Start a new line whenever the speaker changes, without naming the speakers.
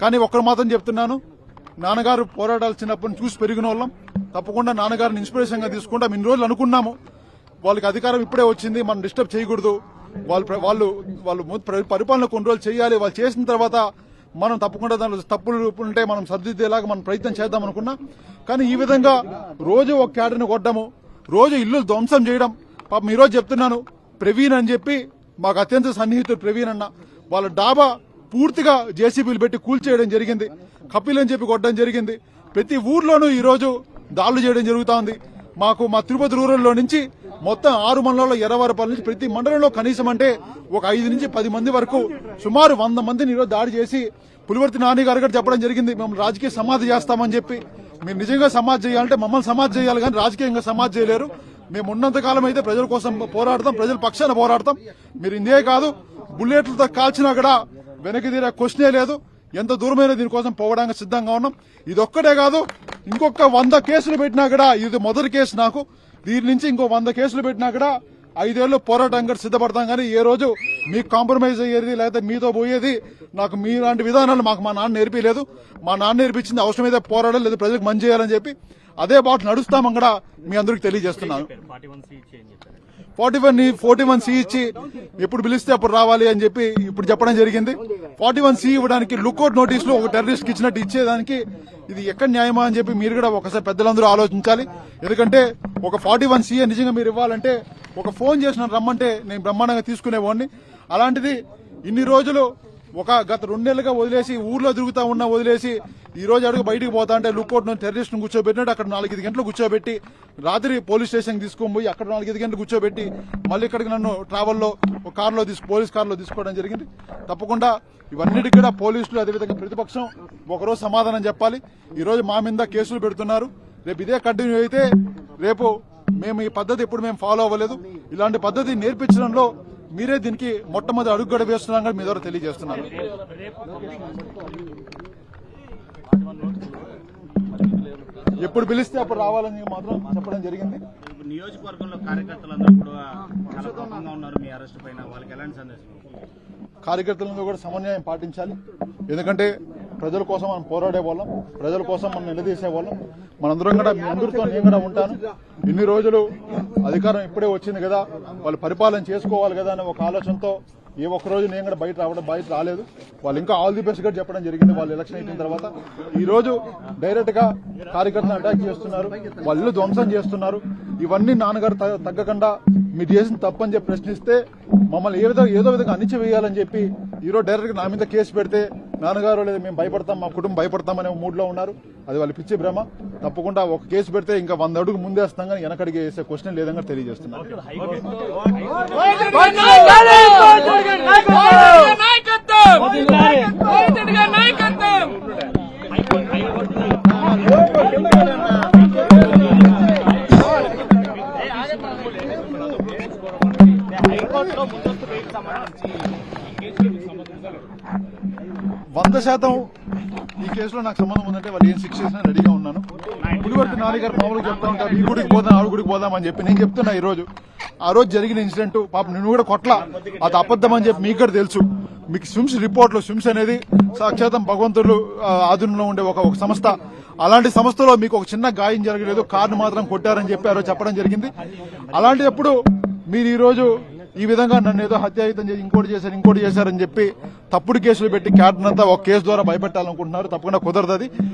కానీ ఒక్కరు మాత్రం చెప్తున్నాను, నాన్నగారు పోరాటాలు చిన్నప్పటి నుంచి చూసి పెరిగిన వాళ్ళం. తప్పకుండా నాన్నగారిని ఇన్స్పిరేషన్ గా తీసుకుంటాం. ఇన్ని రోజులు అనుకున్నాము వాళ్ళకి అధికారం ఇప్పుడే వచ్చింది, మనం డిస్టర్బ్ చేయకూడదు, వాళ్ళు పరిపాలన కొన్ని రోజులు చేయాలి, వాళ్ళు చేసిన తర్వాత మనం తప్పకుండా దానిలో తప్పులు ఉంటే మనం సర్దిద్దేలాగా మనం ప్రయత్నం చేద్దాం అనుకున్నా. కానీ ఈ విధంగా రోజు ఒక క్యాడర్ని కొట్టడము, రోజు ఇల్లు ధ్వంసం చేయడం. పాపం ఈరోజు చెప్తున్నాను, ప్రవీణ్ అని చెప్పి మాకు అత్యంత సన్నిహితుడు ప్రవీణ్ అన్న, వాళ్ళ డాబా పూర్తిగా జేసీబీలు పెట్టి కూల్చేయడం జరిగింది, కపిల్ అని చెప్పి కొట్టడం జరిగింది. ప్రతి ఊర్లోనూ ఈ రోజు దాడులు చేయడం జరుగుతా ఉంది. మా తిరుపతి రూరల్లో నుంచి మొత్తం 6 మండలాల్లో 20 నుంచి ప్రతి మండలంలో కనీసం అంటే ఒక 5 నుంచి 10 మంది వరకు సుమారు 100 మందిని ఈరోజు దాడి చేసి పులివర్తి నాని గారు కూడా చెప్పడం జరిగింది, మేము రాజకీయ సమాధి చేస్తామని చెప్పి. మీరు నిజంగా సమాధి చేయాలంటే మమ్మల్ని సమాధి చేయాలి, కానీ రాజకీయంగా సమాధి చేయలేరు. మేము ఉన్నంత కాలం అయితే ప్రజల కోసం పోరాడతాం, ప్రజల పక్షాన పోరాడతాం. మీరు ఇందే కాదు, బుల్లెట్లతో కాల్చినా కూడా వెనక్కి తీరే క్వశ్చనే లేదు. ఎంత దూరమైనా దీనికోసం పోవడానికి సిద్ధంగా ఉన్నాం. ఇదొక్కటే కాదు, ఇంకొక 100 కేసులు పెట్టినా కూడా, ఇది మొదటి కేసు నాకు, దీని నుంచి ఇంకో 100 కేసులు పెట్టినా కూడా 5 ఏళ్లు పోరాటంగా సిద్ధపడతాం. కానీ ఏ రోజు మీకు కాంప్రమైజ్ అయ్యేది లేదా మీతో పోయేది నాకు మీలాంటి విధానాలు మాకు మా నాన్న నేర్పించలేదు. మా నాన్న నేర్పించింది అవసరమైతే పోరాడాలి, లేదా ప్రజలకు మంచి చేయాలని చెప్పి అదే బాట నడుస్తామని కూడా మీ అందరికి తెలియజేస్తున్నాను. 41C ఇచ్చి ఎప్పుడు పిలిస్తే అప్పుడు రావాలి అని చెప్పి ఇప్పుడు చెప్పడం జరిగింది. 41C ఇవ్వడానికి లుక్అవుట్ నోటీసులు ఒక టెర్రరిస్ట్ ఇచ్చినట్టు ఇచ్చేదానికి ఇది ఎక్కడ న్యాయమా అని చెప్పి మీరు కూడా ఒకసారి పెద్దలందరూ ఆలోచించాలి. ఎందుకంటే ఒక 41C నిజంగా మీరు ఇవ్వాలంటే ఒక ఫోన్ చేసిన రమ్మంటే నేను బ్రహ్మాండంగా తీసుకునేవాడిని. అలాంటిది ఇన్ని రోజులు గత 2 నెలలుగా వదిలేసి ఊర్లో తిరుగుతా ఉన్నా వదిలేసి ఈ రోజు అడుగు బయటికి పోతా అంటే లుక్అవుట్ టెర్రరిస్ట్ ను కూర్చోబెట్టినట్టు అక్కడ 4-5 గంటలు కూర్చోబెట్టి రాత్రి పోలీస్ స్టేషన్ తీసుకొని పోయి అక్కడ 4-5 గంటలు కూర్చోబెట్టి మళ్ళీ ఇక్కడికి నన్ను ట్రావెల్లో పోలీస్ కారులో తీసుకోవడం జరిగింది. తప్పకుండా ఇవన్నిటికీ కూడా పోలీసులు అదేవిధంగా ప్రతిపక్షం ఒకరోజు సమాధానం చెప్పాలి. ఈ రోజు మా మీద కేసులు పెడుతున్నారు. రేపు ఇదే కంటిన్యూ అయితే రేపు మేము ఈ పద్ధతి ఎప్పుడు మేము ఫాలో అవ్వలేదు. ఇలాంటి పద్ధతి నేర్పించడంలో మీరే దీనికి మొట్టమొదటి అడుగుగడ వేస్తున్నాం మీ ద్వారా తెలియజేస్తున్నాను. ఎప్పుడు పిలిస్తే అప్పుడు రావాలని మాత్రం చెప్పడం జరిగింది.
నియోజకవర్గంలో కార్యకర్తలందరూ కూడా చాలా కోపంగా ఉన్నారు మీ అరెస్ట్ పైన, వాళ్ళకి ఎలాంటి సందేశం?
కార్యకర్తలందరూ కూడా సమన్వయం పాటించాలి. ఎందుకంటే ప్రజల కోసం మనం పోరాడే వాళ్ళం, ప్రజల కోసం మనం నిలదీసే వాళ్ళం. మనందరం కూడా మీ అందరితో నేను కూడా ఉంటాను. ఇన్ని రోజులు అధికారం ఇప్పుడే వచ్చింది కదా, వాళ్ళు పరిపాలన చేసుకోవాలి కదా అనే ఒక ఆలోచనతో ఏ ఒక్కరోజు నేను కూడా బయట రాలేదు. వాళ్ళు ఇంకా ఆల్ ది బెస్ట్ కూడా చెప్పడం జరిగింది. వాళ్ళు ఎలక్షన్ అయిన తర్వాత ఈ రోజు డైరెక్ట్ గా కార్యకర్తలను అటాక్ చేస్తున్నారు, వాళ్ళు ధ్వంసం చేస్తున్నారు. ఇవన్నీ నాన్నగారు తగ్గకుండా మీరు చేసిన తప్పని చెప్పి ప్రశ్నిస్తే మమ్మల్ని ఏదో విధంగా అణిచివేయాలని చెప్పి ఈ రోజు డైరెక్ట్ గా నా మీద కేసు పెడితే నాన్నగారు లేదా మేము భయపడతాం, మా కుటుంబం భయపడతామనే మూడ్ లో ఉన్నారు. అది వాళ్ళు పిచ్చి భ్రమ. తప్పకుండా ఒక కేసు పెడితే ఇంకా 100 అడుగు ముందేస్తాం, కానీ వెనకడికి వేసే క్వశ్చన్ లేదని తెలియజేస్తున్నాను.
హైకోర్టులో ముందస్తు బెయిల్ సంబంధించి
100% ఈ కేసులో నాకు సంబంధం ఉందంటే వాళ్ళు ఏం శిక్ష చేసినా రెడీగా ఉన్నాను. పులివర్తి నాని గారు మామూలుగా చెప్తా ఉంటారు, ఈ గుడికి పోదాం ఆడు గుడికి పోదాం అని చెప్పి. నేను చెప్తున్నా ఈ రోజు ఆ రోజు జరిగిన ఇన్సిడెంట్ పాప నిన్ను కూడా కొట్ల, అది అబద్దం అని చెప్పి మీకు కూడా తెలుసు. మీకు స్విమ్స్ రిపోర్ట్లు, స్విమ్స్ అనేది సాక్షాతం భగవంతుడు ఆధీనంలో ఉండే ఒక సంస్థ. అలాంటి సంస్థలో మీకు ఒక చిన్న గాయం జరగలేదు, కారును మాత్రం కొట్టారని చెప్పి ఆ రోజు చెప్పడం జరిగింది. అలాంటిప్పుడు మీరు ఈ రోజు ఈ విధంగా నన్ను ఏదో హత్యాయుతం చేసి ఇంకోటి చేశారని చెప్పి తప్పుడు కేసులు పెట్టి క్యాడర్నంతా ఒక కేసు ద్వారా భయపెట్టాలనుకుంటున్నారు. తప్పకుండా కుదరదు.